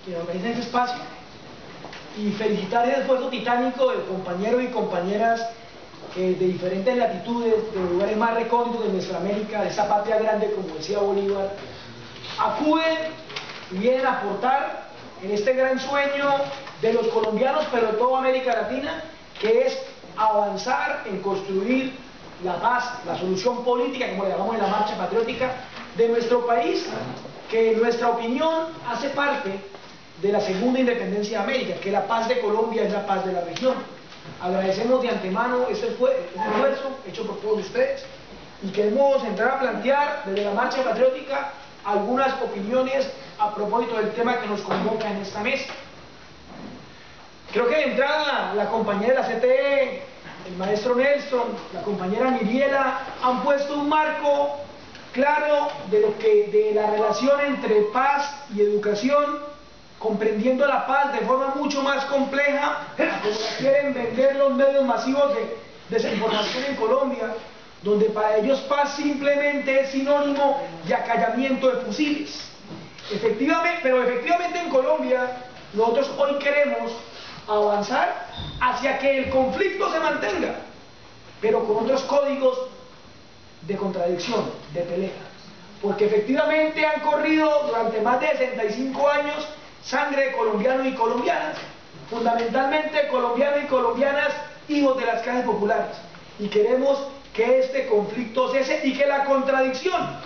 que organiza este espacio y felicitar el esfuerzo titánico de compañeros y compañeras de diferentes latitudes, de lugares más recónditos de nuestra América, de esa patria grande, como decía Bolívar, acuden y vienen a aportar en este gran sueño de los colombianos, pero de toda América Latina, que es avanzar en construir la paz, la solución política, como le llamamos en la marcha patriótica, de nuestro país, que en nuestra opinión hace parte de la segunda independencia de América, que la paz de Colombia es la paz de la región. Agradecemos de antemano ese esfuerzo hecho por todos ustedes y queremos entrar a plantear desde la marcha patriótica algunas opiniones a propósito del tema que nos convoca en esta mesa. Creo que de entrada la compañera de la CTE, el maestro Nelson, la compañera Miriela han puesto un marco claro de la relación entre paz y educación, comprendiendo la paz de forma mucho más compleja, como la quieren vender los medios masivos de desinformación en Colombia, donde para ellos paz simplemente es sinónimo de acallamiento de fusiles. Pero efectivamente en Colombia nosotros hoy queremos avanzar hacia que el conflicto se mantenga, pero con otros códigos de contradicción, de pelea, porque efectivamente han corrido durante más de 65 años sangre de colombianos y colombianas, fundamentalmente colombianos y colombianas hijos de las clases populares, y queremos que este conflicto cese y que la contradicción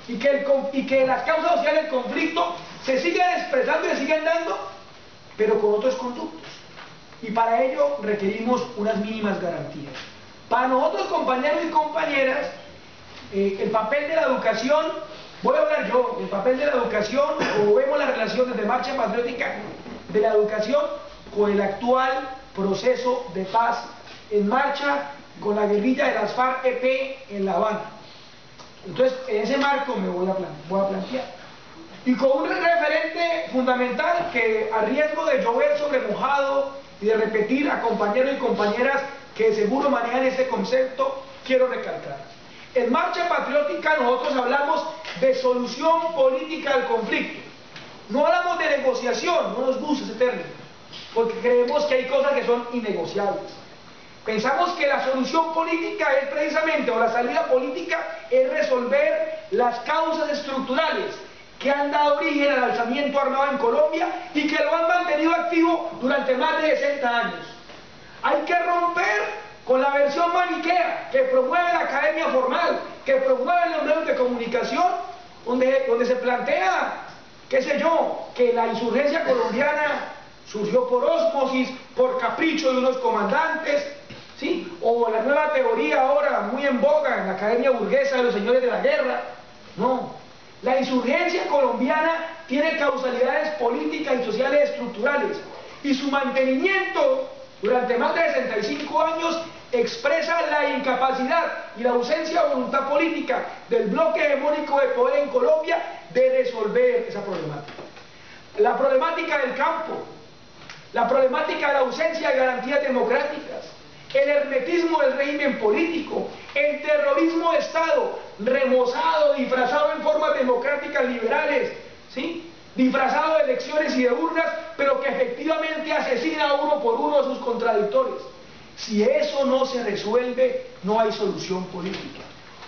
y que las causas sociales del conflicto se sigan expresando y se sigan dando, pero con otros conductos, y para ello requerimos unas mínimas garantías. Para nosotros, compañeros y compañeras, el papel de la educación, voy a hablar yo del papel de la educación, como vemos las relaciones de marcha patriótica de la educación con el actual proceso de paz en marcha con la guerrilla de las FARC-EP en La Habana. Entonces, en ese marco me voy a plantear. Y con un referente fundamental que, a riesgo de llover sobre mojado y de repetir a compañeros y compañeras que seguro manejan este concepto, quiero recalcar. En marcha patriótica nosotros hablamos de solución política al conflicto. No hablamos de negociación, no nos gusta ese término, porque creemos que hay cosas que son innegociables. Pensamos que la solución política es precisamente, o la salida política es resolver las causas estructurales que han dado origen al alzamiento armado en Colombia y que lo han mantenido activo durante más de 60 años. Hay que romper con la versión maniquea que promueve la academia formal, que promueve los medios de comunicación, donde se plantea, qué sé yo, que la insurgencia colombiana surgió por ósmosis, por capricho de unos comandantes, ¿sí? O la nueva teoría ahora muy en boga en la academia burguesa de los señores de la guerra. No, la insurgencia colombiana tiene causalidades políticas y sociales estructurales, y su mantenimiento durante más de 65 años expresa la incapacidad y la ausencia de voluntad política del bloque hegemónico de poder en Colombia de resolver esa problemática. La problemática del campo, la problemática de la ausencia de garantías democráticas, el hermetismo del régimen político, el terrorismo de Estado, remozado, disfrazado en formas democráticas liberales, ¿sí? Disfrazado de elecciones y de urnas, pero que efectivamente asesina uno por uno a sus contradictores. Si eso no se resuelve, no hay solución política.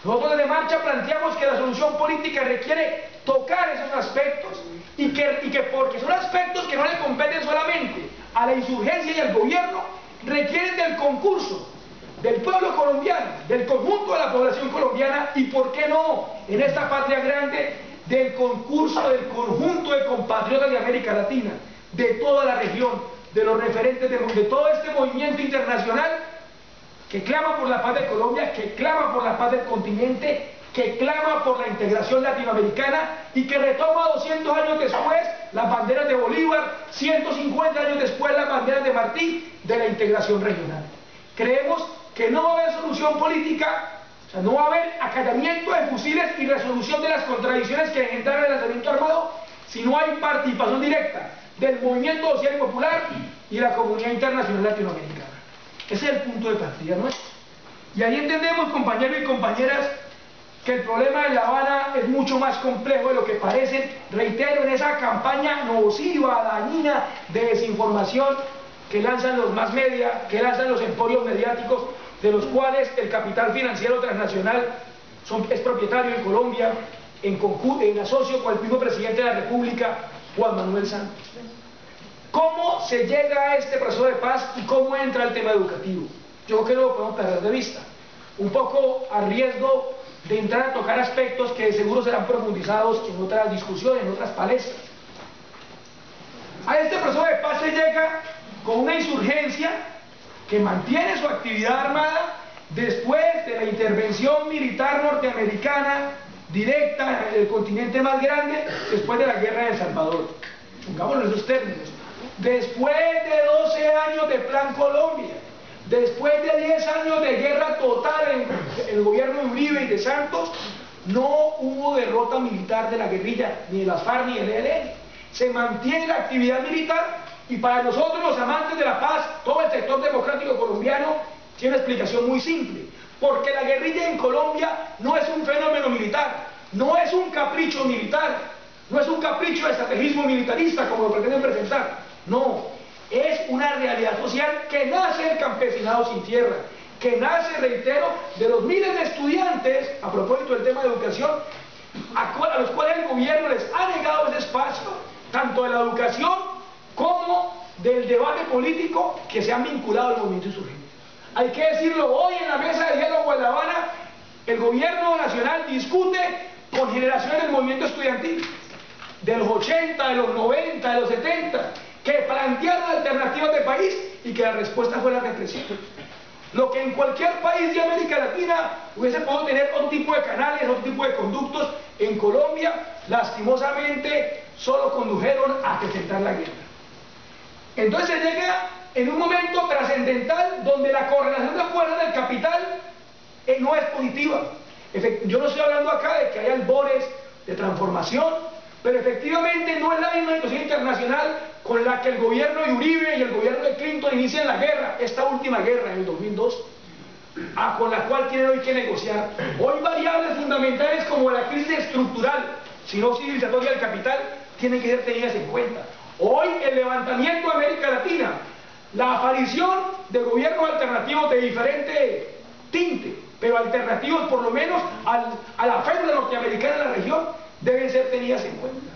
Nosotros desde Marcha planteamos que la solución política requiere tocar esos aspectos y que porque son aspectos que no le competen solamente a la insurgencia y al gobierno, requieren del concurso del pueblo colombiano, del conjunto de la población colombiana y, ¿por qué no?, en esta patria grande, del concurso del conjunto de compatriotas de América Latina, de toda la región, de los referentes de todo este movimiento internacional que clama por la paz de Colombia, que clama por la paz del continente, que clama por la integración latinoamericana y que retoma 200 años después las banderas de Bolívar, 150 años después las banderas de Martí, de la integración regional. Creemos que no va a haber solución política, o sea, no va a haber acallamiento de fusiles y resolución de las contradicciones que engendraron el lanzamiento armado si no hay participación directa del movimiento social y popular y la comunidad internacional latinoamericana. Ese es el punto de partida nuestro. Y ahí entendemos, compañeros y compañeras, que el problema en La Habana es mucho más complejo de lo que parece, reitero, en esa campaña nociva, dañina de desinformación que lanzan los mass media, que lanzan los emporios mediáticos, de los cuales el capital financiero transnacional es propietario en Colombia, en asocio con el mismo presidente de la República, Juan Manuel Santos. ¿Cómo se llega a este proceso de paz y cómo entra el tema educativo? Yo creo que no lo podemos perder de vista, un poco a riesgo de entrar a tocar aspectos que de seguro serán profundizados en otras discusiones, en otras palestras. A este proceso de paz se llega con una insurgencia que mantiene su actividad armada después de la intervención militar norteamericana directa en el continente más grande, después de la guerra de El Salvador. Pongámoslo en esos términos. Después de 12 años de Plan Colombia, después de 10 años de guerra total en el gobierno de Uribe y de Santos, no hubo derrota militar de la guerrilla, ni de las FARC ni del ELN. Se mantiene la actividad militar y para nosotros los amantes de la paz, todo el sector democrático colombiano tiene una explicación muy simple. Porque la guerrilla en Colombia no es un fenómeno militar, no es un capricho militar, no es un capricho de estrategismo militarista como lo pretenden presentar. No, es una realidad social que nace del campesinado sin tierra, que nace, reitero, de los miles de estudiantes, a propósito del tema de educación, a los cuales el gobierno les ha negado ese espacio, tanto de la educación como del debate político que se han vinculado al movimiento insurgente. Hay que decirlo, hoy en la mesa de diálogo en La Habana, el gobierno nacional discute con generaciones del movimiento estudiantil, de los 80, de los 90, de los 70, que plantearon alternativas de país y que la respuesta fue la represión. Lo que en cualquier país de América Latina hubiese podido tener otro tipo de canales, otro tipo de conductos, en Colombia, lastimosamente, solo condujeron a acrecentar la guerra. Entonces se llega en un momento trascendental donde la correlación de fuerzas del capital no es positiva. Yo no estoy hablando acá de que haya albores de transformación, pero efectivamente no es la misma situación internacional con la que el gobierno de Uribe y el gobierno de Clinton inician la guerra, esta última guerra en el 2002, con la cual tienen hoy que negociar. Hoy variables fundamentales como la crisis estructural, si no civilizatoria del capital, tienen que ser tenidas en cuenta. Hoy el levantamiento de América Latina, la aparición de gobiernos alternativos de diferente tinte, pero alternativos por lo menos a la férula norteamericana en la región, deben ser tenidas en cuenta.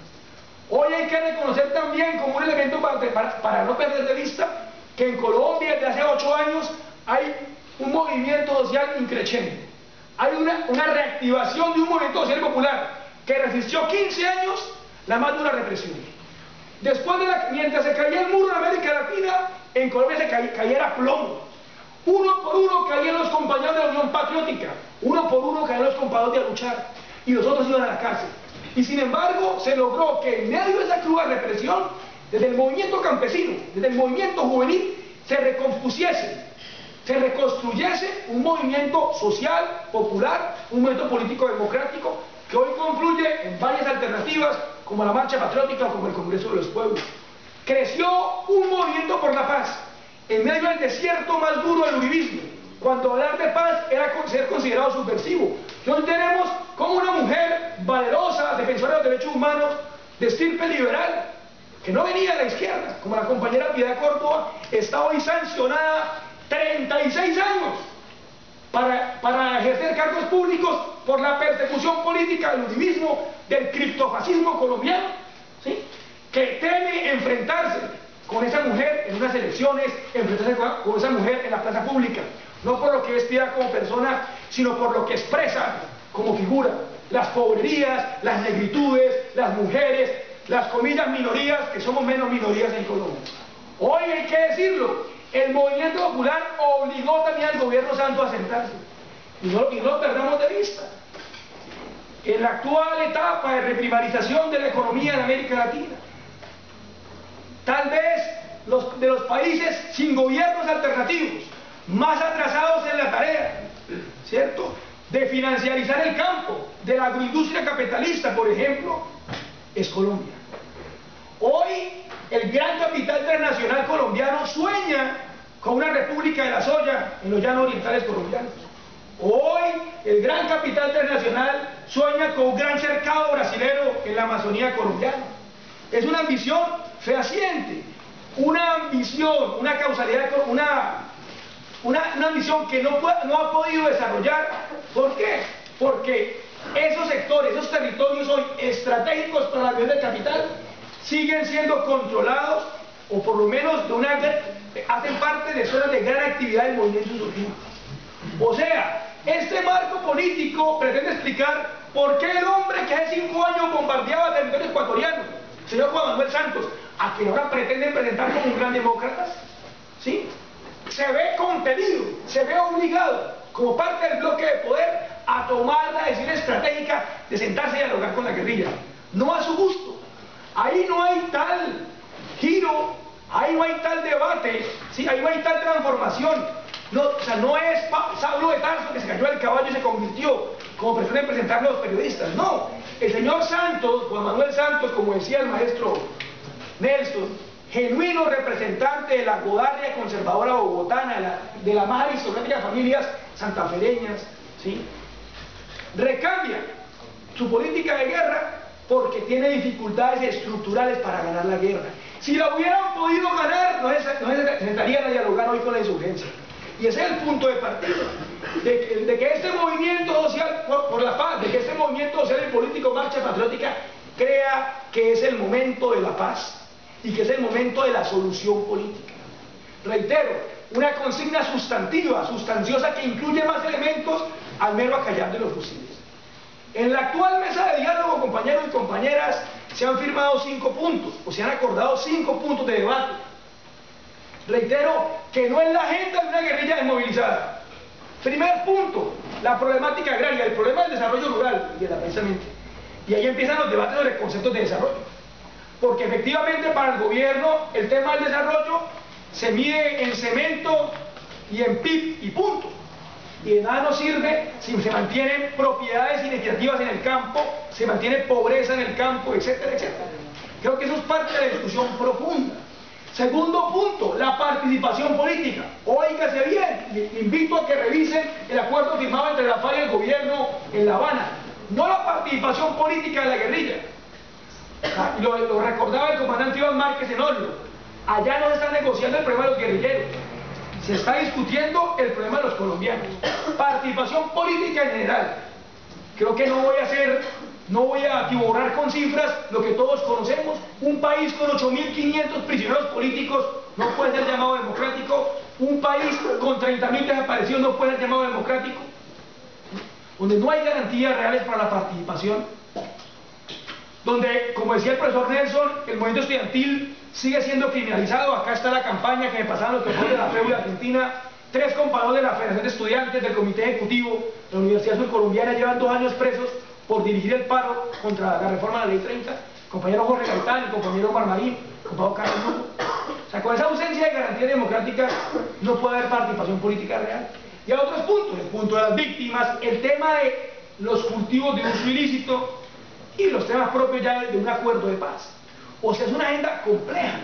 Hoy hay que reconocer también como un elemento para no perder de vista que en Colombia desde hace 8 años hay un movimiento social increciente. Hay una reactivación de un movimiento social popular que resistió 15 años la más dura represión. Después mientras se caía el muro en América Latina, en Colombia se caía a plomo. Uno por uno caían los compañeros de la Unión Patriótica, uno por uno caían los compañeros de a luchar, y los otros iban a la cárcel. Y sin embargo, se logró que en medio de esa cruda represión, desde el movimiento campesino, desde el movimiento juvenil, se recompusiese, se reconstruyese un movimiento social, popular, un movimiento político democrático, que hoy confluye en varias alternativas, como la Marcha Patriótica o como el Congreso de los Pueblos. Creció un movimiento por la paz, en medio del desierto más duro del uribismo, cuando hablar de paz era ser considerado subversivo. Y hoy tenemos como una mujer valerosa, defensora de los derechos humanos, de estirpe liberal, que no venía de la izquierda, como la compañera Piedad Córdoba, está hoy sancionada 36 años para ejercer cargos públicos por la persecución política del uribismo, del criptofascismo colombiano, ¿sí? Que teme enfrentarse con esa mujer en unas elecciones, enfrentarse con esa mujer en la plaza pública, no por lo que es Piedad como persona, sino por lo que expresa como figura, las pobrerías, las negritudes, las mujeres, las comillas minorías, que somos menos minorías en Colombia. Hoy hay que decirlo, el movimiento popular obligó también al gobierno Santos a sentarse, y no lo perdamos de vista. En la actual etapa de reprimarización de la economía en América Latina, tal vez de los países sin gobiernos alternativos, más atrasados en la tarea, ¿cierto?, de financiarizar el campo, de la agroindustria capitalista, por ejemplo, es Colombia. Hoy el gran capital internacional colombiano sueña con una república de la soya en los llanos orientales colombianos. Hoy el gran capital transnacional sueña con un gran cercado brasilero en la Amazonía colombiana. Es una ambición fehaciente, una ambición, una causalidad, una ambición que no ha podido desarrollar. ¿Por qué? Porque esos sectores, esos territorios hoy estratégicos para la vida del capital siguen siendo controlados, o por lo menos hacen parte de zonas de gran actividad del movimiento insurgente. O sea, este marco político pretende explicar por qué el hombre que hace 5 años bombardeaba territorio ecuatoriano, el señor Juan Manuel Santos, a quien ahora pretenden presentar como un gran demócrata, ¿sí?, se ve compelido, se ve obligado, como parte del bloque de poder, a tomar la decisión estratégica de sentarse y dialogar con la guerrilla. No a su gusto. Ahí no hay tal giro, ahí no hay tal debate, ¿sí?, ahí no hay tal transformación. No, o sea, no es Saulo de Tarso que se cayó del caballo y se convirtió, como pretenden presentar los periodistas. No, el señor Santos, Juan Manuel Santos, como decía el maestro Nelson, genuino representante de la godarria conservadora bogotana, de la más aristocrática familias santafereñas, ¿sí?, recambia su política de guerra porque tiene dificultades estructurales para ganar la guerra. Si la hubieran podido ganar, no se sentarían a dialogar hoy con la insurgencia. Y ese es el punto de partida, de que este movimiento social por la paz, de que este movimiento social y político Marcha Patriótica crea que es el momento de la paz y que es el momento de la solución política. Reitero, una consigna sustantiva, sustanciosa, que incluye más elementos al mero acallar de los fusiles. En la actual mesa de diálogo, compañeros y compañeras, se han firmado 5 puntos, o se han acordado 5 puntos de debate. Reitero que no es la agenda de una guerrilla desmovilizada. Primer punto, la problemática agraria, el problema del desarrollo rural, precisamente. Y ahí empiezan los debates sobre conceptos de desarrollo. Porque efectivamente para el gobierno el tema del desarrollo se mide en cemento y en PIB y punto. Y de nada nos sirve si se mantienen propiedades inequitativas en el campo, se mantiene pobreza en el campo, etcétera, etcétera. Creo que eso es parte de la discusión profunda. Segundo punto, la participación política. Óigase bien, invito a que revisen el acuerdo firmado entre la FARC y el gobierno en La Habana. No la participación política de la guerrilla. Lo recordaba el comandante Iván Márquez en Oslo. Allá no se está negociando el problema de los guerrilleros, se está discutiendo el problema de los colombianos. Participación política en general. Creo que no voy a atiborrar con cifras lo que todos conocemos. Un país con 8.500 prisioneros políticos no puede ser llamado democrático. Un país con 30.000 desaparecidos no puede ser llamado democrático. Donde no hay garantías reales para la participación. Donde, como decía el profesor Nelson, el movimiento estudiantil sigue siendo criminalizado. Acá está la campaña que me pasaron los profesores de la FEU de Argentina. 3 compañeros de la Federación de Estudiantes, del Comité Ejecutivo de la Universidad Surcolombiana llevan 2 años presos por dirigir el paro contra la reforma de la Ley 30. El compañero Jorge Gaitán, el compañero Omar Marín, el compañero Carlos Lugo. O sea, con esa ausencia de garantías democráticas no puede haber participación política real. Y hay otros puntos, el punto de las víctimas, el tema de los cultivos de uso ilícito y los temas propios ya de un acuerdo de paz. O sea, es una agenda compleja,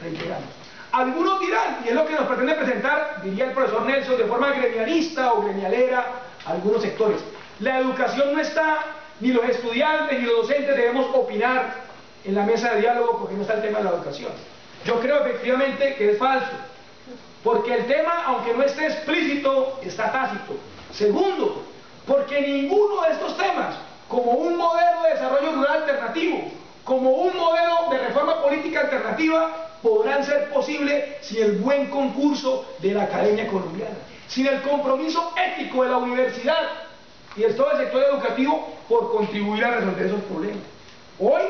reiteramos. Algunos dirán, y es lo que nos pretende presentar, diría el profesor Nelson, de forma gremialista o gremialera, algunos sectores. La educación no está, ni los estudiantes ni los docentes debemos opinar en la mesa de diálogo porque no está el tema de la educación. Yo creo efectivamente que es falso, porque el tema, aunque no esté explícito, está tácito. Segundo, porque ninguno de estos temas, como un modelo de desarrollo rural alternativo, como un modelo de reforma política alternativa, podrán ser posibles sin el buen concurso de la academia colombiana, sin el compromiso ético de la universidad y de todo el sector educativo por contribuir a resolver esos problemas. Hoy,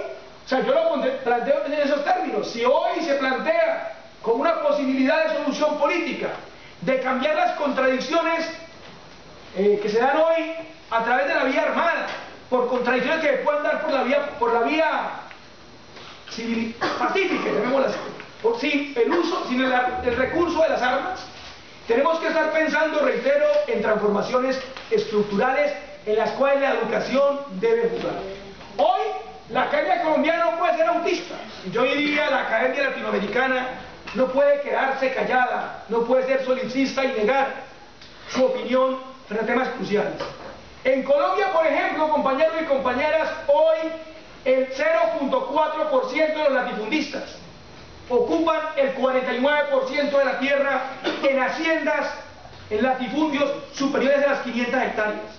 o sea, yo lo planteo en esos términos. Si hoy se plantea como una posibilidad de solución política, de cambiar las contradicciones que se dan hoy a través de la vía armada, por contradicciones que puedan dar por la vía civil, pacífica, llamémosla así, sin el recurso de las armas, tenemos que estar pensando, reitero, en transformaciones estructurales en las cuales la educación debe jugar. Hoy, la academia colombiana no puede ser autista. Yo diría, la academia latinoamericana no puede quedarse callada, no puede ser solipsista y negar su opinión frente a temas cruciales. En Colombia, por ejemplo, compañeros y compañeras, hoy el 0.4% de los latifundistas ocupan el 49% de la tierra en haciendas, en latifundios superiores a las 500 hectáreas.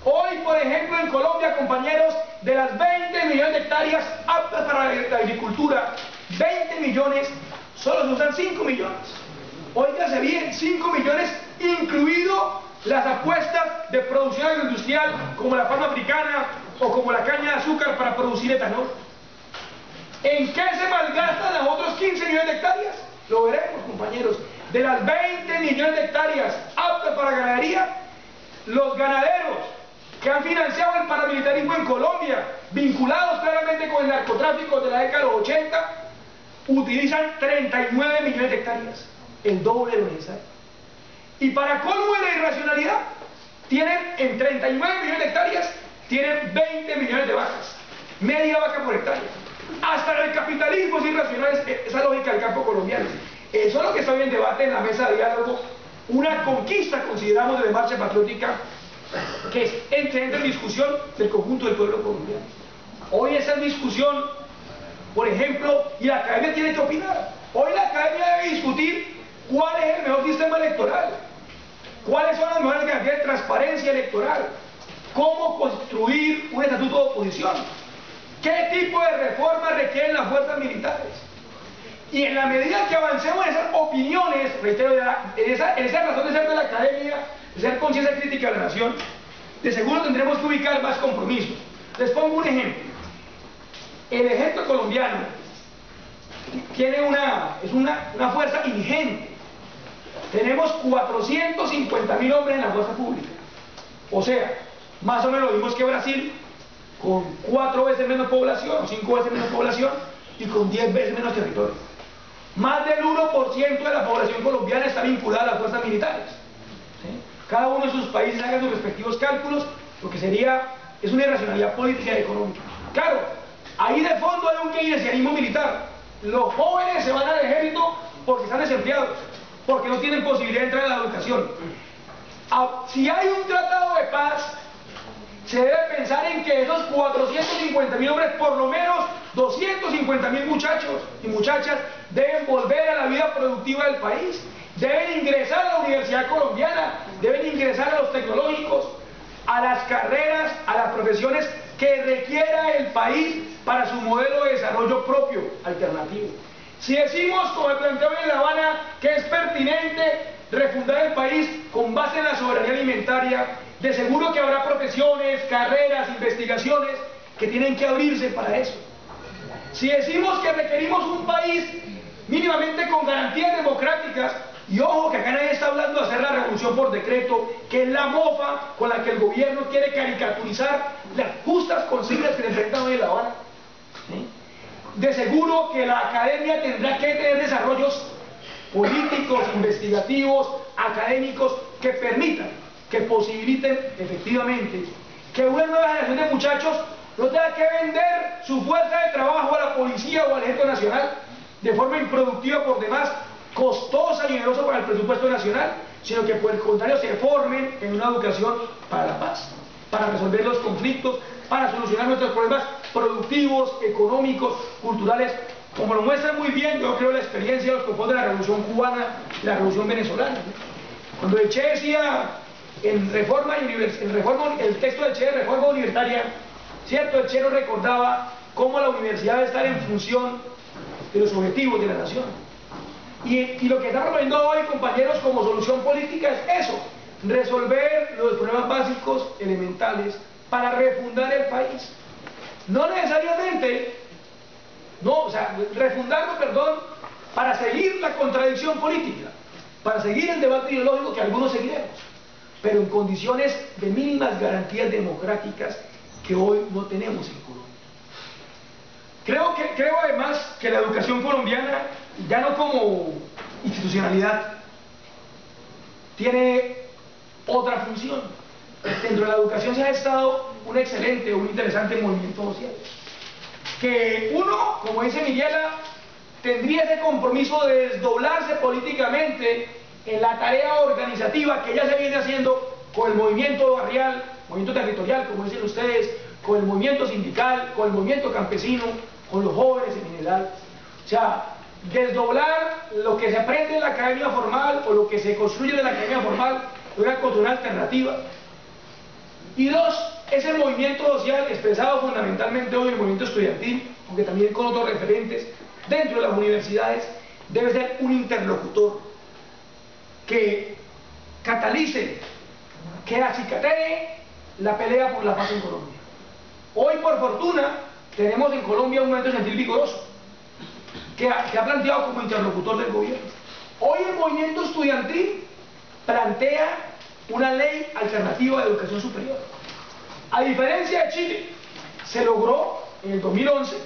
Hoy, por ejemplo, en Colombia, compañeros, de las 20 millones de hectáreas aptas para la agricultura, 20 millones, solo se usan 5 millones. Óigase bien, 5 millones, incluido las apuestas de producción agroindustrial como la palma africana o como la caña de azúcar para producir etanol. ¿En qué se malgastan los otros 15 millones de hectáreas? Lo veremos, compañeros. De las 20 millones de hectáreas aptas para ganadería, los ganaderos que han financiado el paramilitarismo en Colombia, vinculados claramente con el narcotráfico de la década de los 80, utilizan 39 millones de hectáreas, el doble de lo necesario. Y para colmo de la irracionalidad, tienen en 39 millones de hectáreas, tienen 20 millones de vacas, media vaca por hectárea. Hasta el capitalismo es irracional esa lógica del campo colombiano. Eso es lo que está hoy en debate en la mesa de diálogo, una conquista, consideramos, de la marcha patriótica, que entra en discusión del conjunto del pueblo colombiano. Hoy esa discusión, por ejemplo, y la academia tiene que opinar. Hoy la academia debe discutir cuál es el mejor sistema electoral, cuáles son las mejores garantías de transparencia electoral, cómo construir un estatuto de oposición, qué tipo de reformas requieren las fuerzas militares. Y en la medida que avancemos en esas opiniones, reitero, en esa razón de ser de la academia, de ser conciencia crítica de la nación, de seguro tendremos que ubicar más compromisos. Les pongo un ejemplo. El ejército colombiano tiene una fuerza ingente. Tenemos 450.000 hombres en la fuerza pública. O sea, más o menos lo mismo que Brasil, con 4 veces menos población, o 5 veces menos población, y con 10 veces menos territorio. Más del 1% de la población colombiana está vinculada a las fuerzas militares. ¿Sí? Cada uno de sus países haga sus respectivos cálculos, lo que es una irracionalidad política y económica. Claro, ahí de fondo hay un keynesianismo militar. Los jóvenes se van al ejército porque están desempleados, porque no tienen posibilidad de entrar a la educación. Si hay un tratado de paz, se debe pensar en que esos 450.000 hombres, por lo menos 250.000 muchachos y muchachas, deben volver a la vida productiva del país, deben ingresar a la universidad colombiana, deben ingresar a los tecnológicos, a las carreras, a las profesiones que requiera el país para su modelo de desarrollo propio, alternativo. Si decimos, como planteó en La Habana, que es pertinente refundar el país con base en la soberanía alimentaria, de seguro que habrá profesiones, carreras, investigaciones que tienen que abrirse para eso. Si decimos que requerimos un país mínimamente con garantías democráticas, y ojo que acá nadie está hablando de hacer la revolución por decreto, que es la mofa con la que el gobierno quiere caricaturizar las justas consignas que le enfrentan hoy en La Habana. ¿Sí? De seguro que la academia tendrá que tener desarrollos políticos, investigativos, académicos que permitan, que posibiliten efectivamente que una nueva generación de muchachos no tenga que vender su fuerza de trabajo a la policía o al ejército nacional de forma improductiva por demás, costosa y onerosa para el presupuesto nacional, sino que por el contrario se formen en una educación para la paz, para resolver los conflictos, para solucionar nuestros problemas productivos, económicos, culturales, como lo muestra muy bien, yo creo, la experiencia de los conflictos de la Revolución Cubana y la Revolución Venezolana. Cuando el Che decía en el texto del Che de Reforma Universitaria, cierto, el Che nos recordaba cómo la universidad debe estar en función de los objetivos de la nación. Y lo que está proponiendo hoy, compañeros, como solución política es eso, resolver los problemas básicos, elementales, para refundar el país. No necesariamente, refundarlo, para seguir la contradicción política, para seguir el debate ideológico que algunos seguiremos, pero en condiciones de mínimas garantías democráticas que hoy no tenemos en Colombia. Creo además que la educación colombiana, ya no como institucionalidad, tiene otra función. Dentro de la educación se ha estado un excelente, un interesante movimiento social. Que uno, como dice Miguela, tendría ese compromiso de desdoblarse políticamente en la tarea organizativa que ya se viene haciendo con el movimiento barrial, movimiento territorial, como dicen ustedes, con el movimiento sindical, con el movimiento campesino, con los jóvenes en general. O sea, desdoblar lo que se aprende en la academia formal o lo que se construye en la academia formal, una construcción alternativa. Y dos, ese movimiento social expresado fundamentalmente hoy en el movimiento estudiantil, aunque también con otros referentes dentro de las universidades, debe ser un interlocutor que catalice, que acicatee la pelea por la paz en Colombia. Hoy, por fortuna, tenemos en Colombia un movimiento estudiantil vigoroso que ha planteado como interlocutor del gobierno. Hoy el movimiento estudiantil plantea una ley alternativa de educación superior. A diferencia de Chile, se logró en el 2011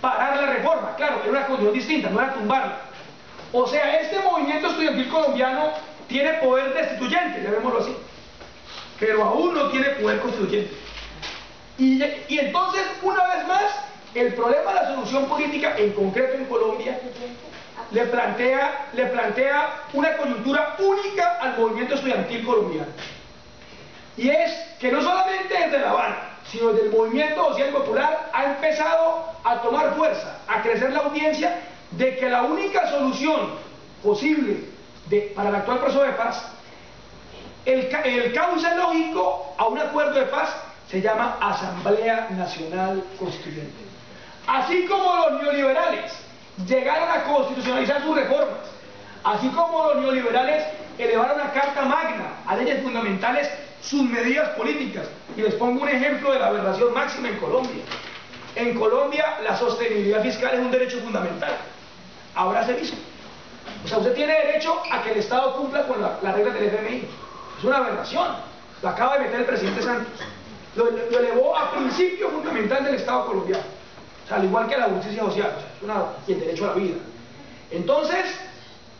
parar la reforma. Claro, era una condición distinta, no era tumbarla. O sea, este movimiento estudiantil colombiano tiene poder destituyente, llamémoslo así, pero aún no tiene poder constituyente. Y entonces, una vez más, el problema de la solución política, en concreto en Colombia, le plantea una coyuntura única al movimiento estudiantil colombiano. Y es que no solamente desde La Habana, sino desde el movimiento social popular ha empezado a tomar fuerza, a crecer la audiencia de que la única solución posible para el actual proceso de paz, el cauce lógico a un acuerdo de paz, se llama Asamblea Nacional Constituyente. Así como los neoliberales llegaron a constitucionalizar sus reformas, así como los neoliberales elevaron a Carta Magna, a leyes fundamentales, sus medidas políticas. Y les pongo un ejemplo de la aberración máxima en Colombia. En Colombia la sostenibilidad fiscal es un derecho fundamental. Ahora se dice. O sea, usted tiene derecho a que el Estado cumpla con las reglas del FMI. Es una aberración. Lo acaba de meter el presidente Santos. Lo elevó a principio fundamental del Estado colombiano. O sea, al igual que la justicia social, o sea, y el derecho a la vida. Entonces,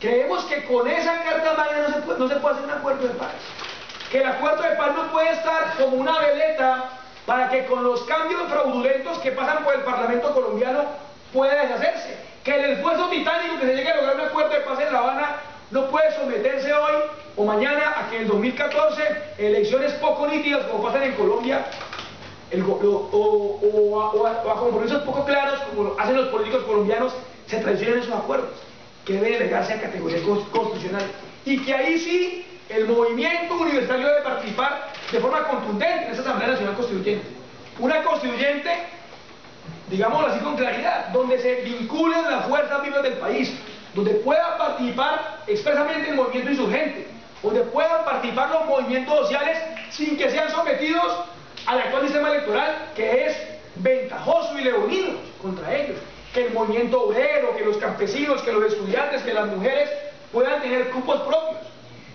creemos que con esa Carta Magna no se puede hacer un acuerdo de paz. Que el acuerdo de paz no puede estar como una veleta para que con los cambios fraudulentos que pasan por el Parlamento colombiano pueda deshacerse. Que el esfuerzo titánico que se llegue a lograr un acuerdo de paz en La Habana no puede someterse hoy o mañana a que en el 2014 elecciones poco nítidas como pasan en Colombia o a compromisos poco claros como lo hacen los políticos colombianos se traicionen esos acuerdos, que deben delegarse a categoría constitucional. Y que ahí sí el movimiento universitario debe participar de forma contundente en esa Asamblea Nacional Constituyente. Una constituyente, digámoslo así con claridad, donde se vinculen las fuerzas vivas del país, donde pueda participar expresamente el movimiento insurgente, donde puedan participar los movimientos sociales sin que sean sometidos al actual sistema electoral, que es ventajoso y leonino contra ellos. Que el movimiento obrero, que los campesinos, que los estudiantes, que las mujeres puedan tener grupos propios.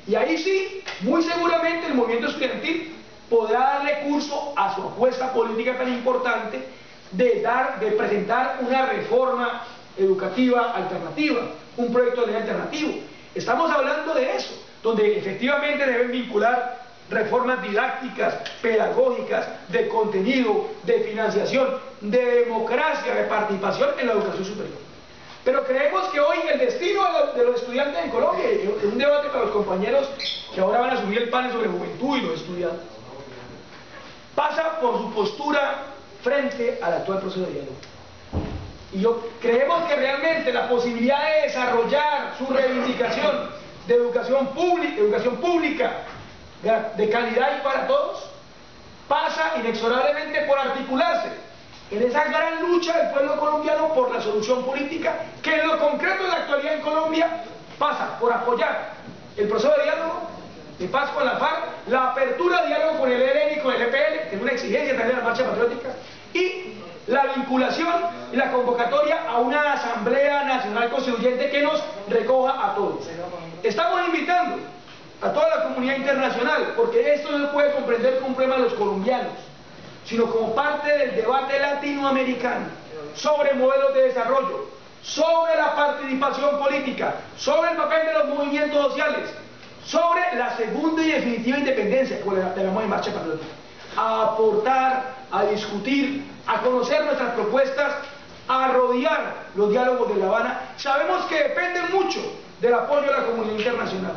Y ahí sí, muy seguramente el movimiento estudiantil podrá darle curso a su apuesta política tan importante de presentar una reforma educativa alternativa, un proyecto de ley alternativo. Estamos hablando de eso, donde efectivamente deben vincular reformas didácticas, pedagógicas, de contenido, de financiación, de democracia, de participación en la educación superior. Pero creemos que hoy el destino de los estudiantes en Colombia, es un debate para los compañeros que ahora van a asumir el panel sobre juventud y los estudiantes, pasa por su postura frente al actual proceso de diálogo. Y creemos que realmente la posibilidad de desarrollar su reivindicación de educación pública de calidad y para todos, pasa inexorablemente por articularse en esa gran lucha del pueblo colombiano por la solución política, que en lo concreto en la actualidad en Colombia pasa por apoyar el proceso de diálogo, de paz con la FARC, la apertura de diálogo con el ELN y con el EPL, que es una exigencia también de la marcha patriótica, y la vinculación y la convocatoria a una Asamblea Nacional Constituyente que nos recoja a todos. Estamos invitando a toda la comunidad internacional, porque esto no se puede comprender como un problema de los colombianos, sino como parte del debate latinoamericano sobre modelos de desarrollo, sobre la participación política, sobre el papel de los movimientos sociales, sobre la segunda y definitiva independencia, como la llamamos en marcha patriótica, a aportar, a discutir, a conocer nuestras propuestas, a rodear los diálogos de La Habana. Sabemos que depende mucho del apoyo de la comunidad internacional.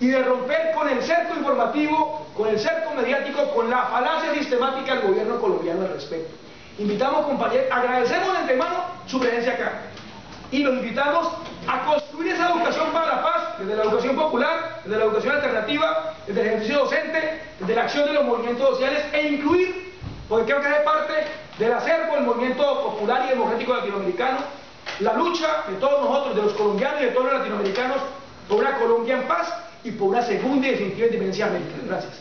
y de romper con el cerco informativo, con el cerco mediático, con la falacia sistemática del gobierno colombiano al respecto. Invitamos, compañeros, agradecemos de antemano su presencia acá y los invitamos a construir esa educación para la paz, desde la educación popular, desde la educación alternativa, desde el ejercicio docente, desde la acción de los movimientos sociales e incluir, porque creo que hace parte del acervo del movimiento popular y democrático latinoamericano, la lucha de todos nosotros, de los colombianos y de todos los latinoamericanos, por una Colombia en paz y por una segunda y definitiva independencia de América. Gracias.